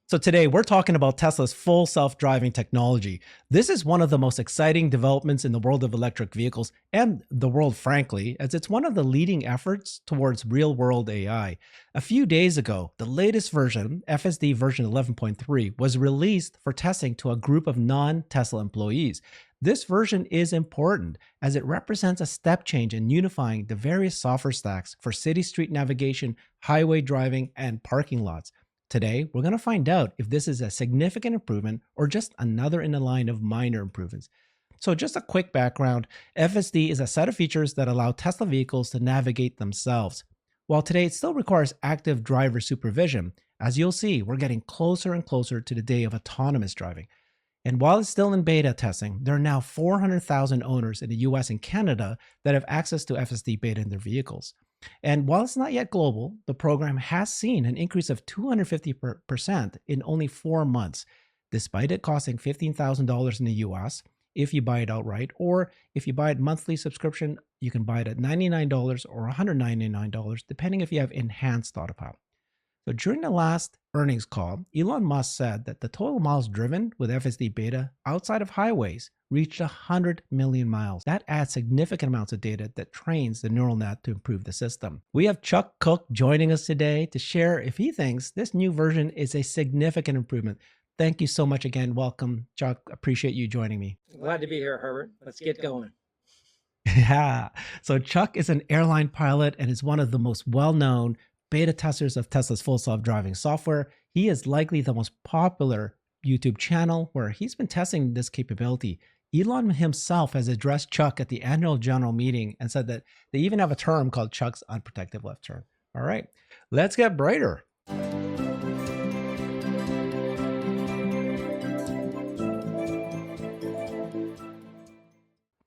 So today we're talking about Tesla's full self-driving technology. This is one of the most exciting developments in the world of electric vehicles and the world, frankly, as it's one of the leading efforts towards real-world AI. A few days ago, the latest version, FSD version 11.3, was released for testing to a group of non-Tesla employees. This version is important as it represents a step change in unifying the various software stacks for city street navigation, highway driving, and parking lots. Today, we're going to find out if this is a significant improvement or just another in a line of minor improvements. So just a quick background, FSD is a set of features that allow Tesla vehicles to navigate themselves. While today it still requires active driver supervision, as you'll see, we're getting closer and closer to the day of autonomous driving. And while it's still in beta testing, there are now 400,000 owners in the US and Canada that have access to FSD beta in their vehicles. And while it's not yet global, the program has seen an increase of 250% in only 4 months, despite it costing $15,000 in the US if you buy it outright, or if you buy it monthly subscription, you can buy it at $99 or $199, depending if you have enhanced autopilot. So during the last earnings call, Elon Musk said that the total miles driven with FSD beta outside of highways reached 100 million miles. That adds significant amounts of data that trains the neural net to improve the system. We have Chuck Cook joining us today to share if he thinks this new version is a significant improvement. Thank you so much again. Welcome, Chuck. Appreciate you joining me. Glad to be here, Herbert. Let's get going. Yeah. So Chuck is an airline pilot and is one of the most well-known beta testers of Tesla's full self-driving software. He is likely the most popular YouTube channel where he's been testing this capability. Elon himself has addressed Chuck at the annual general meeting and said that they even have a term called Chuck's unprotected left turn. All right, let's get brighter.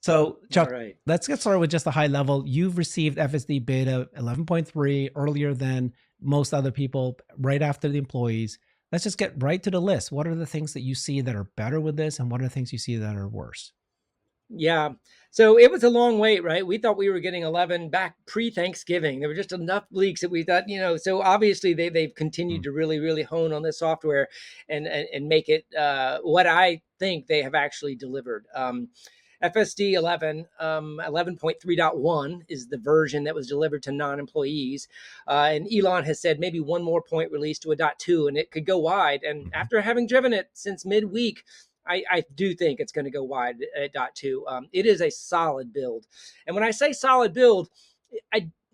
So, Chuck, Right. Let's get started with just a high level. You've received FSD beta 11.3 earlier than most other people, right after the employees. Let's just get right to the list. What are the things that you see that are better with this, and what are the things you see that are worse? Yeah. So it was a long wait, right? We thought we were getting 11 back pre-Thanksgiving. There were just enough leaks that we thought, so obviously they've continued to really hone on this software and make it what I think they have actually delivered. FSD 11.3.1 is the version that was delivered to non-employees. And Elon has said maybe one more point released to a .2, and it could go wide. And after having driven it since midweek, I do think it's going to go wide at .2. It is a solid build. And when I say solid build,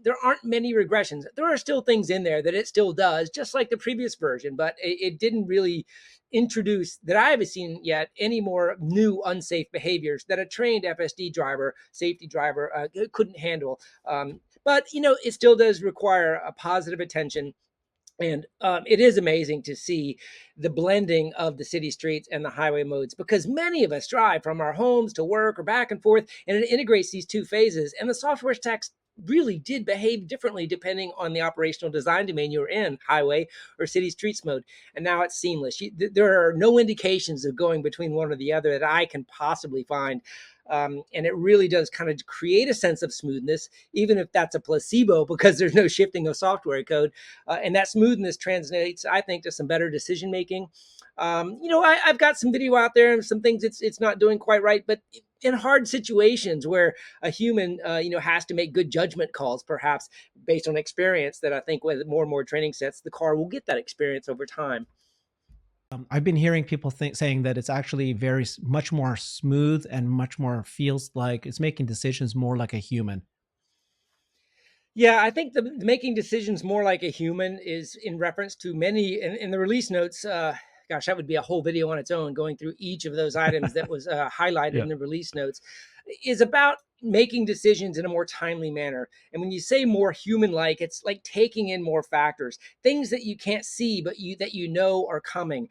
there aren't many regressions. There are still things in there that it still does, just like the previous version, but it didn't really introduce, that I haven't seen yet, any more new unsafe behaviors that a trained FSD driver, safety driver, couldn't handle. But it still does require a positive attention. And it is amazing to see the blending of the city streets and the highway modes, because many of us drive from our homes to work or back and forth, and it integrates these two phases. And the software stacks really did behave differently depending on the operational design domain you're in, highway or city streets mode. And now it's seamless. There are no indications of going between one or the other that I can possibly find. And it really does kind of create a sense of smoothness, even if that's a placebo, because there's no shifting of software code. And that smoothness translates, I think, to some better decision making. I've got some video out there and some things it's not doing quite right, but in hard situations where a human, has to make good judgment calls, perhaps based on experience, that I think with more and more training sets, the car will get that experience over time. I've been hearing people saying that it's actually much more smooth and much more feels like it's making decisions more like a human. Yeah, I think the making decisions more like a human is in reference to many in the release notes. Gosh, that would be a whole video on its own, going through each of those items that was highlighted in the release notes, is about making decisions in a more timely manner. And when you say more human-like, it's like taking in more factors, things that you can't see, but that are coming.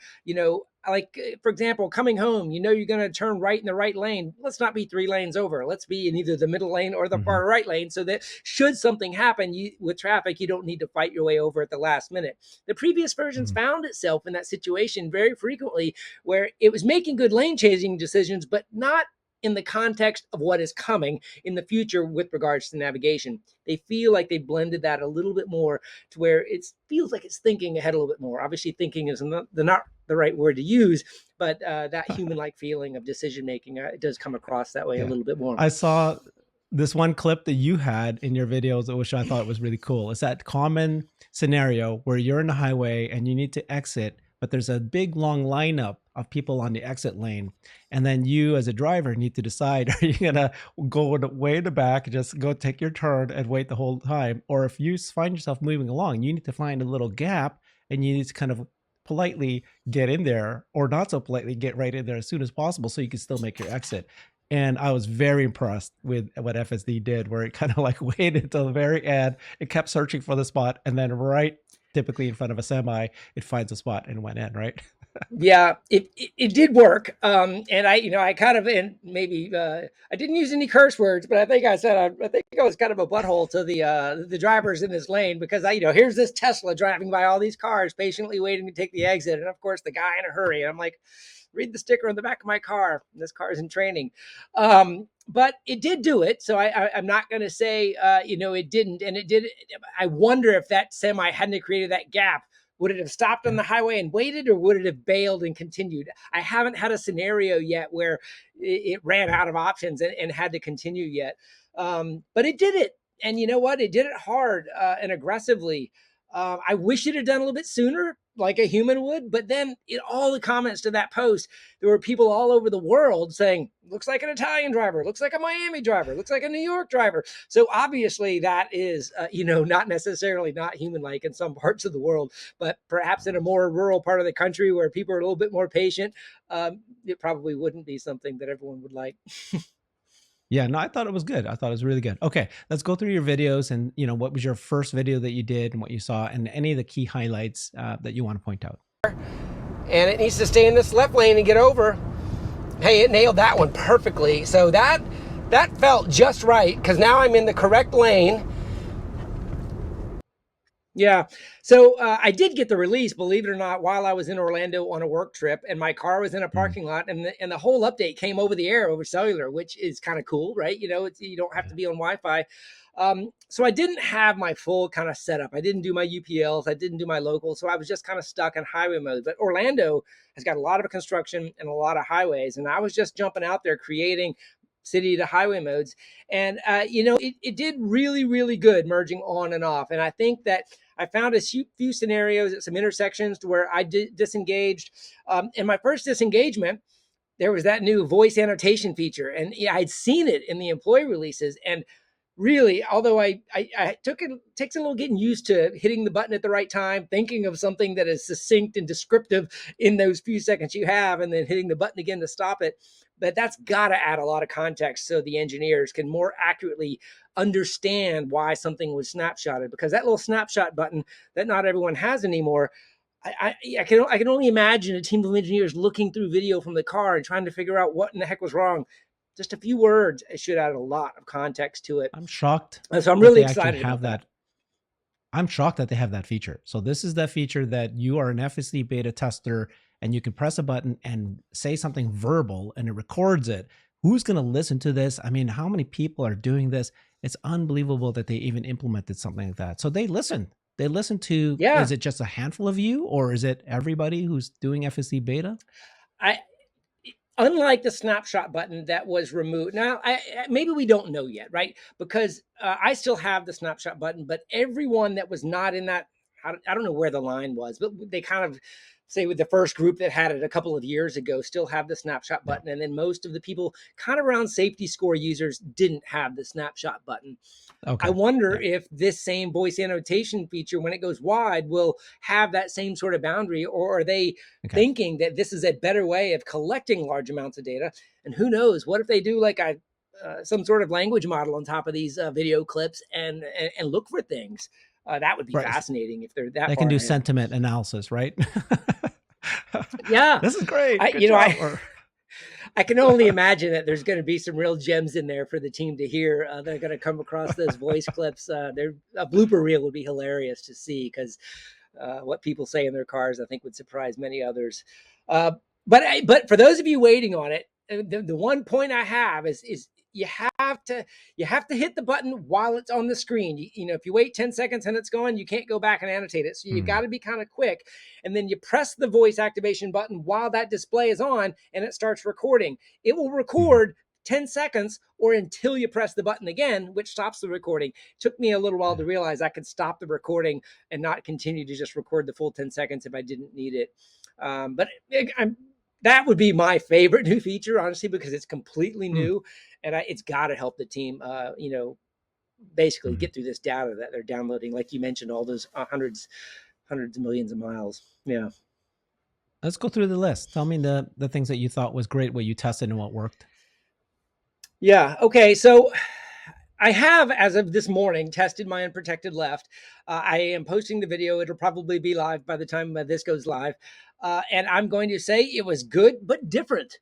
Like, for example, coming home, you're going to turn right in the right lane. Let's not be 3 lanes over. Let's be in either the middle lane or the far right lane, so that should something happen with traffic, you don't need to fight your way over at the last minute. The previous versions found itself in that situation very frequently, where it was making good lane changing decisions, but not in the context of what is coming in the future with regards to navigation. They feel like they blended that a little bit more to where it feels like it's thinking ahead a little bit more. Obviously, thinking is not the right word to use, but that human-like feeling of decision making, it does come across that way a Yeah. little bit more. I saw this one clip that you had in your videos, which I thought was really cool. It's that common scenario where you're in the highway and you need to exit, but there's a big long lineup of people on the exit lane. And then you as a driver need to decide, are you going to go way in the back, just go take your turn and wait the whole time? Or if you find yourself moving along, you need to find a little gap and you need to kind of politely get in there, or not so politely get right in there as soon as possible so you can still make your exit. And I was very impressed with what FSD did, where it kind of like waited till the very end. It kept searching for the spot, and then right typically in front of a semi, it finds a spot and went in, right? Yeah, it did work. And I kind of, and maybe I didn't use any curse words, but I think I said, I think I was kind of a butthole to the drivers in this lane, because here's this Tesla driving by all these cars, patiently waiting to take the exit. And of course the guy in a hurry. And I'm like, read the sticker on the back of my car. This car is in training. But it did do it. So I'm not going to say, it didn't. And it did. I wonder if that semi hadn't created that gap, would it have stopped on the highway and waited, or would it have bailed and continued? I haven't had a scenario yet where it ran out of options and had to continue yet. But it did it. And you know what? It did it hard and aggressively. I wish it had done a little bit sooner, like a human would. But then in all the comments to that post, there were people all over the world saying, looks like an Italian driver, looks like a Miami driver, looks like a New York driver. So obviously that is, not necessarily not human-like in some parts of the world, but perhaps in a more rural part of the country where people are a little bit more patient, it probably wouldn't be something that everyone would like. Yeah, no, I thought it was good. I thought it was really good. Okay, let's go through your videos and, what was your first video that you did and what you saw, and any of the key highlights that you want to point out. And it needs to stay in this left lane and get over. Hey, it nailed that one perfectly. So that felt just right, because now I'm in the correct lane. Yeah. So I did get the release, believe it or not, while I was in Orlando on a work trip, and my car was in a parking lot, and the whole update came over the air over cellular, which is kind of cool, right? You don't have to be on Wi-Fi. So I didn't have my full kind of setup. I didn't do my UPLs. I didn't do my local. So I was just kind of stuck in highway mode. But Orlando has got a lot of construction and a lot of highways. And I was just jumping out there creating city to highway modes. And, it did really, really good merging on and off. And I think that I found a few scenarios at some intersections to where I disengaged. In my first disengagement, there was that new voice annotation feature. And I'd seen it in the employee releases. And really, although it takes a little getting used to hitting the button at the right time, thinking of something that is succinct and descriptive in those few seconds you have, and then hitting the button again to stop it. But that's got to add a lot of context so the engineers can more accurately understand why something was snapshotted, because that little snapshot button that not everyone has anymore, I can only imagine a team of engineers looking through video from the car and trying to figure out what in the heck was wrong. Just a few words, it should add a lot of context to it. I'm shocked. So I'm really excited about that. I'm shocked that they have that feature. So this is that feature that you are an FSD beta tester and you can press a button and say something verbal and it records it. Who's going to listen to this? I mean, how many people are doing this? It's unbelievable that they even implemented something like that. So they listen. They listen to, Is it just a handful of you, or is it everybody who's doing FSD beta? Unlike the snapshot button that was removed. Now, maybe we don't know yet, right? Because I still have the snapshot button, but everyone that was not in that, I don't know where the line was, but they kind of say with the first group that had it a couple of years ago still have the snapshot button. And then most of the people kind of around safety score users didn't have the snapshot button. Okay. I wonder if this same voice annotation feature, when it goes wide, will have that same sort of boundary, or are they thinking that this is a better way of collecting large amounts of data? And who knows, what if they do like some sort of language model on top of these video clips and look for things? That would be fascinating if they're that. They can do sentiment analysis, right? Yeah, this is great. I can only imagine that there's going to be some real gems in there for the team to hear. They're going to come across those voice clips. A blooper reel would be hilarious to see, because what people say in their cars, I think, would surprise many others. But for those of you waiting on it, the one point I have is you have to hit the button while it's on the screen. You know, if you wait 10 seconds and it's gone, you can't go back and annotate it. So you got to be kind of quick. And then you press the voice activation button while that display is on and it starts recording. It will record 10 seconds or until you press the button again, which stops the recording. It took me a little while to realize I could stop the recording and not continue to just record the full 10 seconds if I didn't need it. But that would be my favorite new feature, honestly, because it's completely new and it's got to help the team, basically get through this data that they're downloading. Like you mentioned, all those hundreds of millions of miles. Yeah. Let's go through the list. Tell me the things that you thought was great, what you tested and what worked. Yeah. Okay. So I have, as of this morning, tested my unprotected left. I am posting the video. It'll probably be live by the time this goes live. And I'm going to say it was good, but different.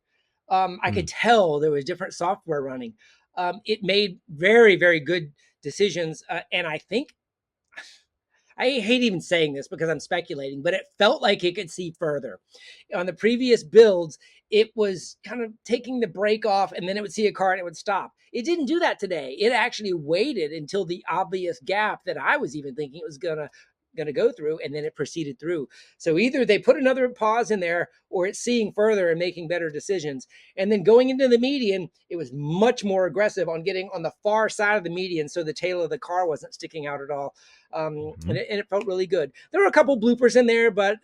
I could tell there was different software running. It made very, very good decisions. And I think, I hate even saying this because I'm speculating, but it felt like it could see further. On the previous builds, it was kind of taking the brake off and then it would see a car and it would stop. It didn't do that today. It actually waited until the obvious gap that I was even thinking it was going to go through, and then it proceeded through. So either they put another pause in there or it's seeing further and making better decisions. And then going into the median, it was much more aggressive on getting on the far side of the median so the tail of the car wasn't sticking out at all. And it felt really good. There were a couple bloopers in there, but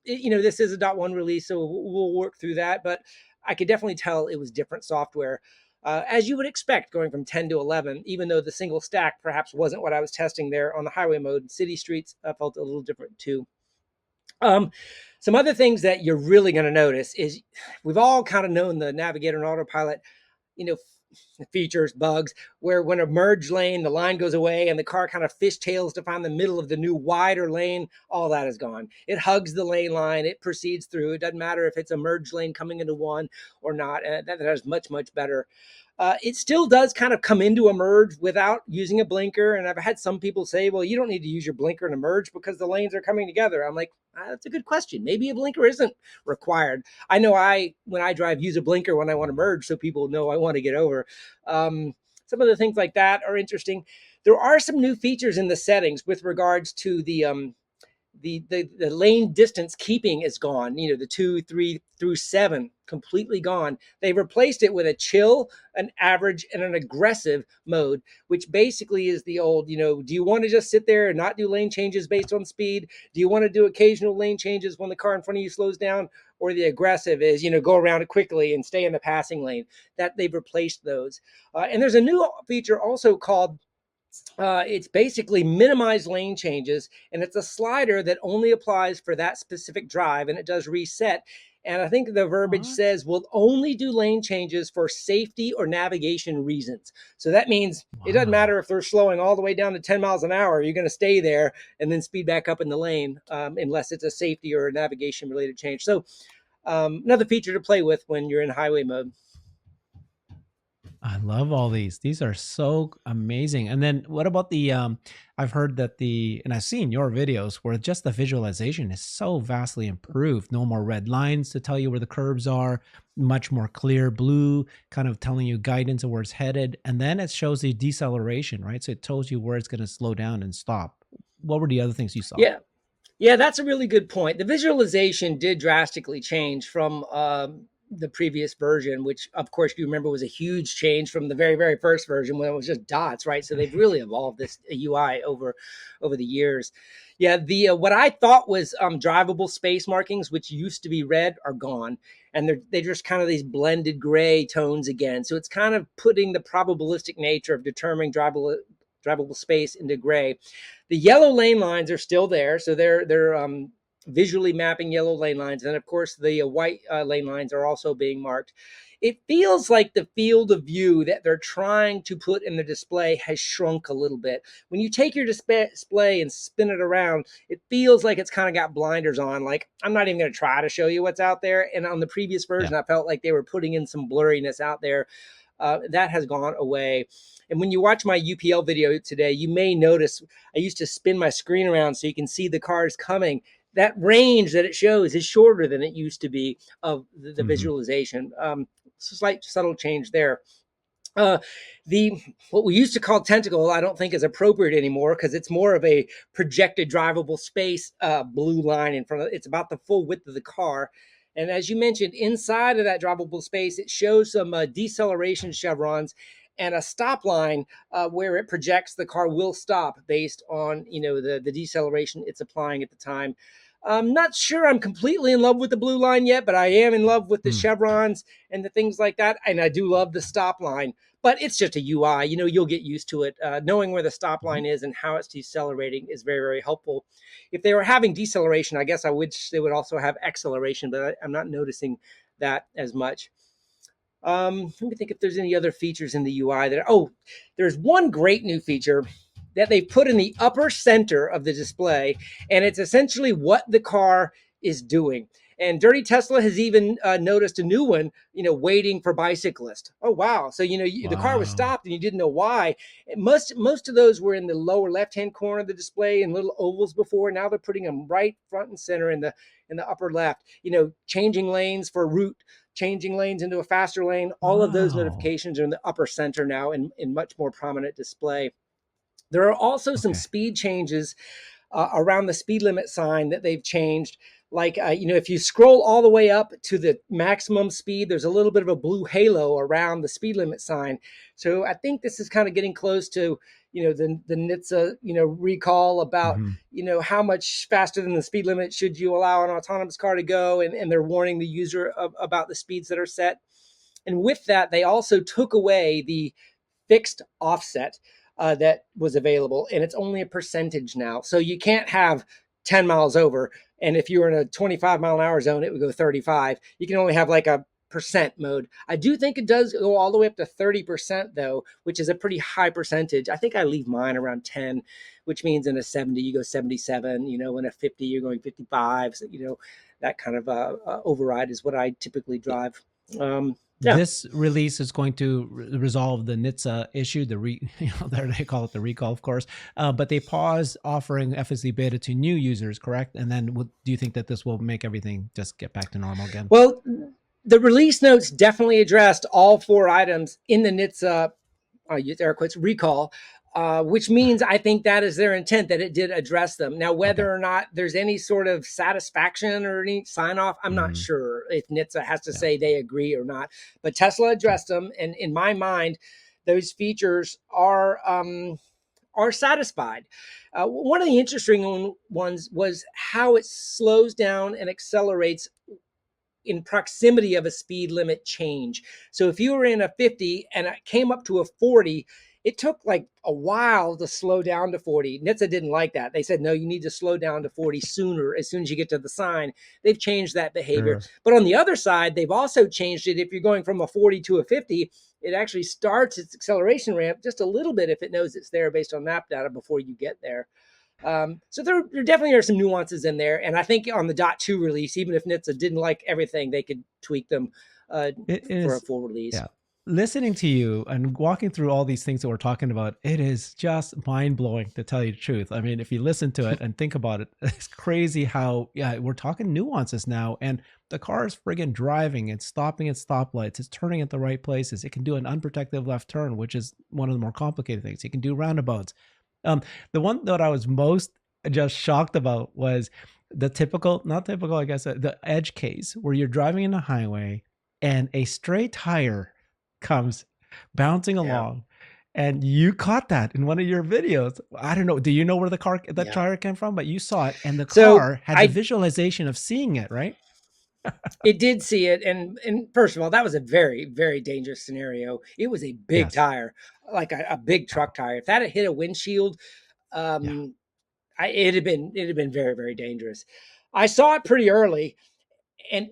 this is a .1 release, so we'll work through that. But I could definitely tell it was different software. As you would expect, going from 10 to 11, even though the single stack perhaps wasn't what I was testing there on the highway mode. City streets felt a little different too. Some other things that you're really going to notice is we've all kind of known the Navigator and Autopilot, features, bugs, where when a merge lane, the line goes away and the car kind of fishtails to find the middle of the new wider lane. All that is gone. It hugs the lane line. It proceeds through. It doesn't matter if it's a merge lane coming into one or not. That is much, much better. It still does kind of come into a merge without using a blinker. And I've had some people say, well, you don't need to use your blinker in a merge because the lanes are coming together. I'm like, that's a good question. Maybe a blinker isn't required. I know when I drive, use a blinker when I want to merge so people know I want to get over. Some of the things like that are interesting. There are some new features in the settings with regards to the lane distance keeping is gone. The 2, 3 through 7 completely gone. They replaced it with a chill, an average, and an aggressive mode, which basically is the old, do you want to just sit there and not do lane changes based on speed? Do you want to do occasional lane changes when the car in front of you slows down? Or the aggressive is, go around it quickly and stay in the passing lane. That they've replaced those. And there's a new feature also called it's basically minimize lane changes, and it's a slider that only applies for that specific drive, and it does reset. And I think the verbiage says we'll only do lane changes for safety or navigation reasons. So that means it doesn't matter if they're slowing all the way down to 10 miles an hour, you're going to stay there and then speed back up in the lane unless it's a safety or a navigation related change. So another feature to play with when you're in highway mode. I love all these. These are so amazing. And then what about I've heard that and I've seen your videos where just the visualization is so vastly improved. No more red lines to tell you where the curbs are, much more clear blue, kind of telling you guidance of where it's headed. And then it shows the deceleration, right? So it tells you where it's going to slow down and stop. What were the other things you saw? Yeah, that's a really good point. The visualization did drastically change from the previous version, which of course you remember was a huge change from the very, very first version when it was just dots, right? So they've really evolved this UI over the years. Yeah, the what I thought was drivable space markings, which used to be red, are gone, and they're just kind of these blended gray tones again. So it's kind of putting the probabilistic nature of determining drivable space into gray. The yellow lane lines are still there, so they're visually mapping yellow lane lines. And of course, the white lane lines are also being marked. It feels like the field of view that they're trying to put in the display has shrunk a little bit. When you take your display and spin it around, it feels like it's kind of got blinders on. Like, I'm not even going to try to show you what's out there. And on the previous version, I felt like they were putting in some blurriness out there. That has gone away. And when you watch my UPL video today, you may notice I used to spin my screen around so you can see the cars coming. that range that it shows is shorter than it used to be of the Hmm. visualization. Slight subtle change there. Uh, the what we used to call tentacle, I don't think is appropriate anymore because it's more of a projected drivable space blue line in front of it's about the full width of the car. And as you mentioned, inside of that drivable space, it shows some deceleration chevrons and a stop line where it projects the car will stop based on the deceleration it's applying at the time. I'm not sure I'm completely in love with the blue line yet, but I am in love with the Mm. chevrons and the things like that. And I do love the stop line, but it's just a UI. You'll get used to it. Knowing where the stop Mhm. line is and how it's decelerating is very, very helpful. If they were having deceleration, I guess I wish they would also have acceleration, but I'm not noticing that as much. Let me think if there's any other features in the UI that. Oh, there's one great new feature that they put in the upper center of the display, and it's essentially what the car is doing. And Dirty Tesla has even noticed a new one, waiting for bicyclists. Oh wow! So the car was Wow. stopped and you didn't know why. Most of those were in the lower left-hand corner of the display in little ovals before. Now they're putting them right front and center in the upper left. Changing lanes for route, changing lanes into a faster lane. All of those Wow. notifications are in the upper center now in much more prominent display. There are also some Okay. speed changes around the speed limit sign that they've changed. Like, if you scroll all the way up to the maximum speed, there's a little bit of a blue halo around the speed limit sign. So I think this is kind of getting close to, the Nitza, recall about, Hmm. how much faster than the speed limit should you allow an autonomous car to go. And they're warning the user about the speeds that are set. And with that, they also took away the fixed offset that was available, and it's only a percentage now. So you can't have 10 miles over, and if you were in a 25-mile-an-hour zone, it would go 35. You can only have like a percent mode. I do think it does go all the way up to 30%, though, which is a pretty high percentage. I think I leave mine around 10, which means in a 70, you go 77, in a 50, you're going 55. So, that kind of override is what I typically drive. Yeah. This release is going to resolve the Nitza issue. There they call it the recall, of course. But they pause offering FSD beta to new users, correct? And then, do you think that this will make everything just get back to normal again? Well, the release notes definitely addressed all four items in the Nitza, use air quotes, recall, which means I think that is their intent, that it did address them. Now, Okay. whether or not there's any sort of satisfaction or any sign off, I'm not Hmm. sure if Nitza has to Yeah. say they agree or not. But Tesla Okay. addressed them, and in my mind, those features are satisfied. One of the interesting ones was how it slows down and accelerates in proximity of a speed limit change. So if you were in a 50 and it came up to a 40, it took like a while to slow down to 40. Nitza didn't like that. They said, no, you need to slow down to 40 sooner, as soon as you get to the sign. They've changed that behavior. Sure. But on the other side, they've also changed it. If you're going from a 40 to a 50, it actually starts its acceleration ramp just a little bit if it knows it's there based on map data before you get there. So there definitely are some nuances in there, and I think on the .2 release, even if Nitza didn't like everything, they could tweak them uh, It for a is, full release. yeah. Listening to you and walking through all these things that we're talking about, it is just mind blowing, to tell you the truth. I mean, if you listen to it and think about it, it's crazy how, yeah, we're talking nuances now. And the car is friggin' driving, it's stopping at stoplights, it's turning at the right places. It can do an unprotected left turn, which is one of the more complicated things. It can do roundabouts. Um, the one that I was most just shocked about was the typical, not typical, I guess, the edge case where you're driving in a highway and a stray tire comes bouncing Yeah, along, and you caught that in one of your videos. I don't know, do you know where that yeah. tire came from? But you saw it, and the So car had the I visualization of seeing it, right? it did see it, and first of all, that was a very, very dangerous scenario. It was a big Yes. tire, like a big Wow. truck tire. If that had hit a windshield, Yeah. um, it'd have been very, very dangerous. I saw it pretty early, and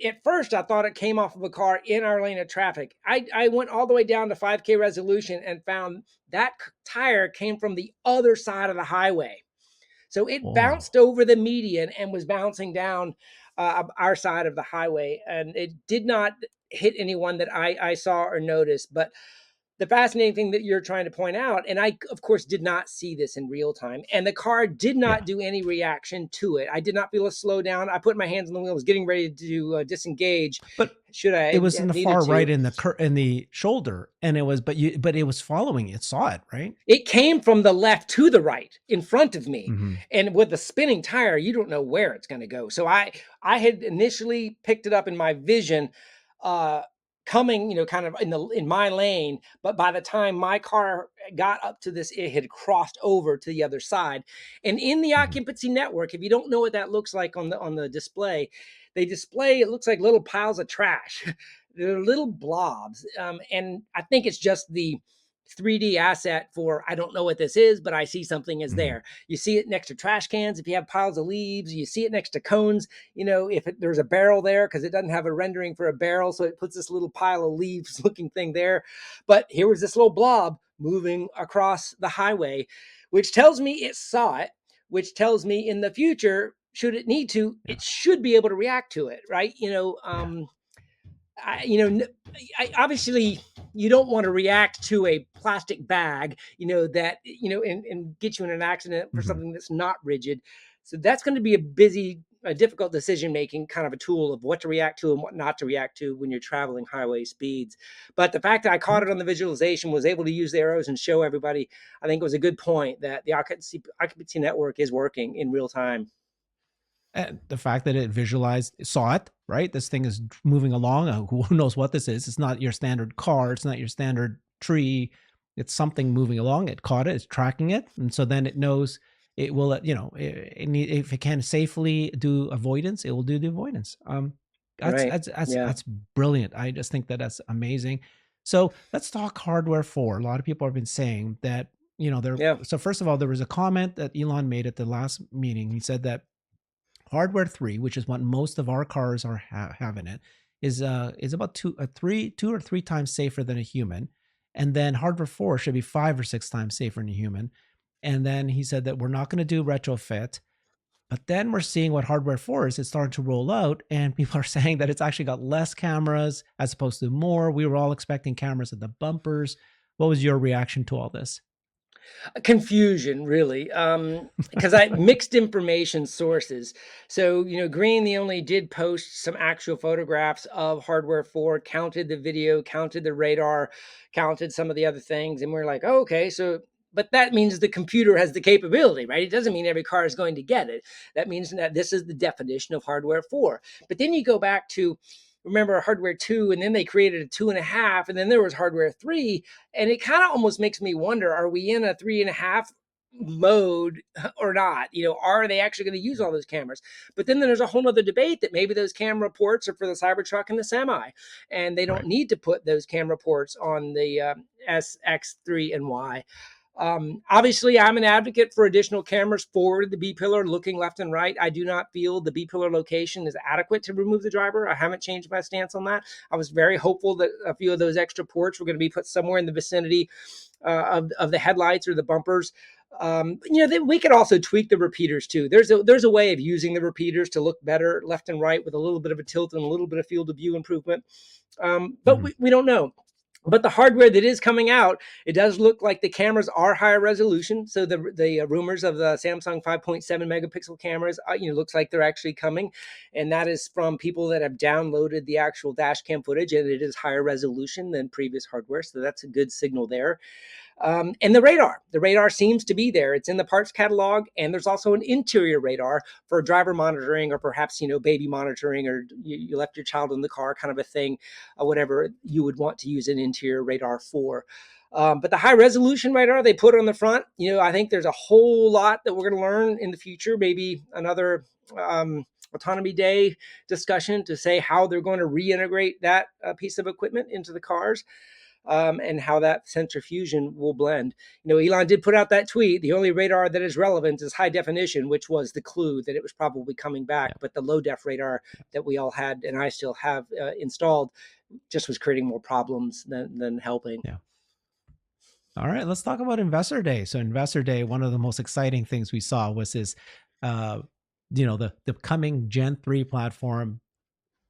at first I thought it came off of a car in our lane of traffic. I went all the way down to 5K resolution and found that tire came from the other side of the highway. So it Oh. bounced over the median and was bouncing down our side of the highway, and it did not hit anyone that I saw or noticed. But the fascinating thing that you're trying to point out, and I, of course, did not see this in real time, and the car did Yeah. not do any reaction to it. I did not feel a slowdown. I put my hands on the wheel, was getting ready to disengage. But Should it I was in the needed far right to? in the shoulder, and it was, but it was following. It saw it, right? It came from the left to the right in front of me. Mm-hmm. And with the spinning tire, you don't know where it's going to go. So I had initially picked it up in my vision, uh coming, kind of in my lane, but by the time my car got up to this, it had crossed over to the other side. And in the Mm-hmm. occupancy network, if you don't know what that looks like on the display, they display, it looks like little piles of trash. They're little blobs. And I think it's just the 3D asset for, I don't know what this is, but I see something is Mm-hmm. there. You see it next to trash cans if you have piles of leaves. You see it next to cones. If there's a barrel there, because it doesn't have a rendering for a barrel, so it puts this little pile of leaves looking thing there. But here was this little blob moving across the highway, which tells me it saw it, which tells me in the future, should it need to, Yeah. it should be able to react to it, right? Yeah. Obviously you don't want to react to a plastic bag, that, and get you in an accident for Mm-hmm. something that's not rigid. So that's going to be a difficult decision making kind of a tool of what to react to and what not to react to when you're traveling highway speeds. But the fact that I caught it on the visualization, was able to use the arrows and show everybody, I think it was a good point that the occupancy network is working in real time. And the fact that it visualized, saw it, right? This thing is moving along. Who knows what this is? It's not your standard car. It's not your standard tree. It's something moving along. It caught it. It's tracking it, and so then it knows it will. If it can safely do avoidance, it will do the avoidance. That's Right. that's that's Yeah. that's brilliant. I just think that that's amazing. So let's talk hardware 4. A lot of people have been saying that there. Yeah. So first of all, there was a comment that Elon made at the last meeting. He said that hardware 3, which is what most of our cars are have in it, is about two or three times safer than a human, and then hardware 4 should be 5 or 6 times safer than a human. And then he said that we're not going to do retrofit, but then we're seeing what hardware 4 is. It's starting to roll out, and people are saying that it's actually got less cameras as opposed to more. We were all expecting cameras at the bumpers. What was your reaction to all this? Confusion, really, because I mixed information sources. So Green, the only did post some actual photographs of hardware 4, counted the video, counted the radar, counted some of the other things, and we're like, oh, okay, so, but that means the computer has the capability, right? It doesn't mean every car is going to get it. That means that this is the definition of hardware 4. But then you go back to, remember, hardware 2, and then they created a 2.5, and then there was hardware 3. And it kind of almost makes me wonder, are we in a 3.5 mode or not? Are they actually going to use all those cameras? But then there's a whole other debate that maybe those camera ports are for the Cybertruck and the Semi, and they don't Right. need to put those camera ports on the SX3 and Y. Obviously, I'm an advocate for additional cameras forward the B pillar, looking left and right. I do not feel the B pillar location is adequate to remove the driver. I haven't changed my stance on that. I was very hopeful that a few of those extra ports were going to be put somewhere in the vicinity of the headlights or the bumpers. We could also tweak the repeaters too. There's a way of using the repeaters to look better left and right with a little bit of a tilt and a little bit of field of view improvement. But Mm-hmm. we don't know. But the hardware that is coming out, it does look like the cameras are higher resolution. So the rumors of the Samsung 5.7 megapixel cameras, looks like they're actually coming, and that is from people that have downloaded the actual dash cam footage, and it is higher resolution than previous hardware. So that's a good signal there. And the radar seems to be there. It's in the parts catalog, and there's also an interior radar for driver monitoring, or perhaps baby monitoring, or you left your child in the car, kind of a thing, whatever you would want to use an interior radar for. But the high resolution radar they put on the front, I think there's a whole lot that we're going to learn in the future. Maybe another autonomy day discussion to say how they're going to reintegrate that piece of equipment into the cars. And how that sensor fusion will blend. Elon did put out that tweet. The only radar that is relevant is high definition, which was the clue that it was probably coming back. Yeah. But the low def radar that we all had, and I still have installed, just was creating more problems than helping. Yeah. All right, let's talk about Investor Day. So Investor Day, one of the most exciting things we saw was this, the coming Gen 3 platform,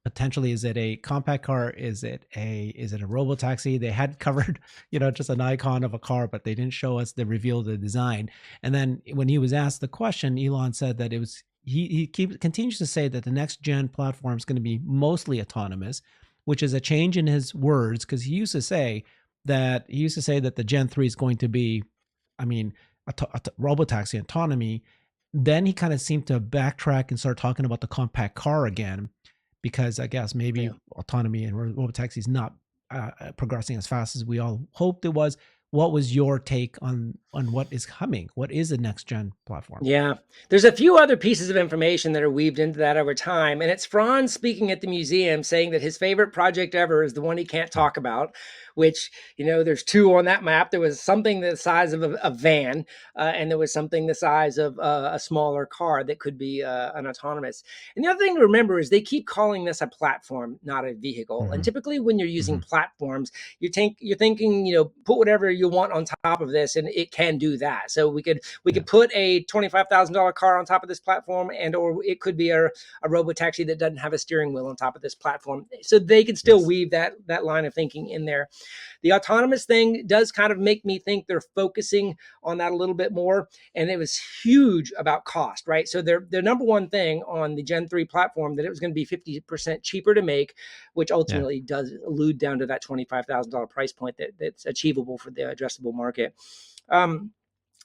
potentially, is it a compact car? Is it a robo taxi? They had covered, just an icon of a car, but they didn't show us the reveal of the design. And then when he was asked the question, Elon said that it was he continues to say that the next gen platform is going to be mostly autonomous, which is a change in his words, because he used to say that the Gen 3 is going to be, I mean, robotaxi autonomy. Then he kind of seemed to backtrack and start talking about the compact car again, because I guess maybe Yeah. autonomy and robotaxi is not progressing as fast as we all hoped it was. What was your take on what is coming? What is the next gen platform? Yeah. There's a few other pieces of information that are weaved into that over time. And it's Franz speaking at the museum saying that his favorite project ever is the one he can't Yeah. talk about, which, there's two on that map. There was something the size of a van, and there was something the size of a smaller car that could be an autonomous. And the other thing to remember is they keep calling this a platform, not a vehicle. And Hmm. typically when you're using Hmm. platforms, you're thinking, put whatever you want on top of this and it can do that. So we could Yeah. put a $25,000 car on top of this platform, and or it could be a robo taxi that doesn't have a steering wheel on top of this platform. So they can still Yes. weave that line of thinking in there. The autonomous thing does kind of make me think they're focusing on that a little bit more, and it was huge about cost, right? So their number one thing on the Gen 3 platform, that it was going to be 50% cheaper to make, which Yeah. ultimately does allude down to that $25,000 price point that's achievable for the addressable market. Um,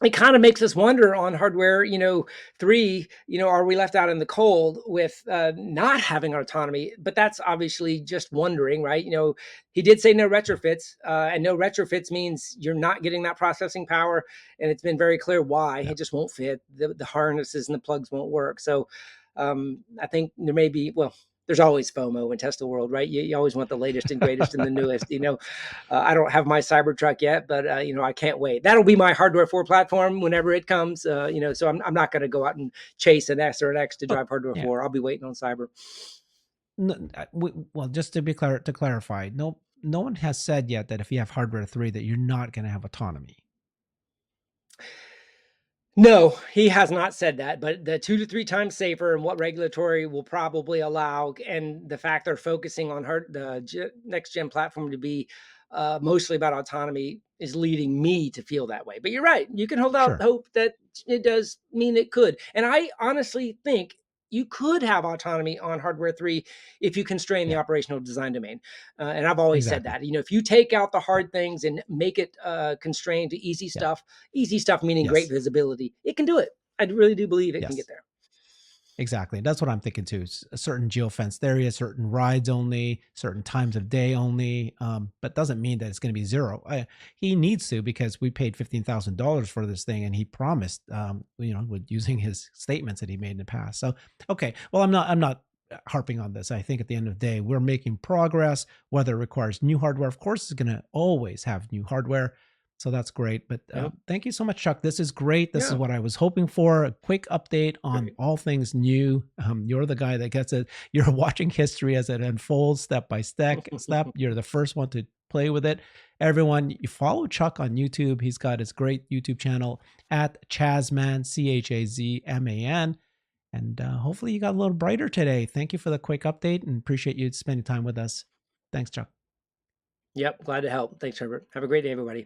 it kind of makes us wonder on hardware, 3, are we left out in the cold with not having autonomy? But that's obviously just wondering, right? He did say no Yeah. retrofits, and no retrofits means you're not getting that processing power. And it's been very clear why. Yeah. It just won't fit. The harnesses and the plugs won't work. So I think there may be, well, there's always FOMO in Tesla world, right? You always want the latest and greatest and the newest. I don't have my Cybertruck yet, but I can't wait. That'll be my hardware 4 platform whenever it comes. So I'm not going to go out and chase an S or an X to Oh, drive hardware yeah. 4. I'll be waiting on Cyber. Well, just to be clear, to clarify, no one has said yet that if you have hardware 3 that you're not going to have autonomy. No, he has not said that, but the 2 to 3 times safer and what regulatory will probably allow, and the fact they're focusing on next gen platform to be mostly about autonomy is leading me to feel that way. But you're right. You can hold out Sure. hope that it does mean it could. And I honestly think you could have autonomy on hardware 3 if you constrain the Yeah. operational design domain. And I've always said Exactly. that, if you take out the Yeah. hard things and make it constrained to Yeah. easy stuff, meaning great Yes. visibility, it can do it. I really do believe it can get Yes. there. Exactly. That's what I'm thinking too. A certain geofenced area, certain rides only, certain times of day only. But doesn't mean that it's going to be zero. He needs to, because we paid $15,000 for this thing, and he promised, with using his statements that he made in the past. So, okay. Well, I'm not harping on this. I think at the end of the day, we're making progress. Whether it requires new hardware, of course, it's going to always have new hardware. So that's great. But Yeah. thank you so much, Chuck. This is great. This is Yeah. what I was hoping for. A quick update on Great. all things new. You're the guy that gets it. You're watching history as it unfolds step by step. You're the first one to play with it. Everyone, you follow Chuck on YouTube. He's got his great YouTube channel at Chazman, Chazman. And hopefully you got a little brighter today. Thank you for the quick update, and appreciate you spending time with us. Thanks, Chuck. Yep. Glad to help. Thanks, Herbert. Have a great day, everybody.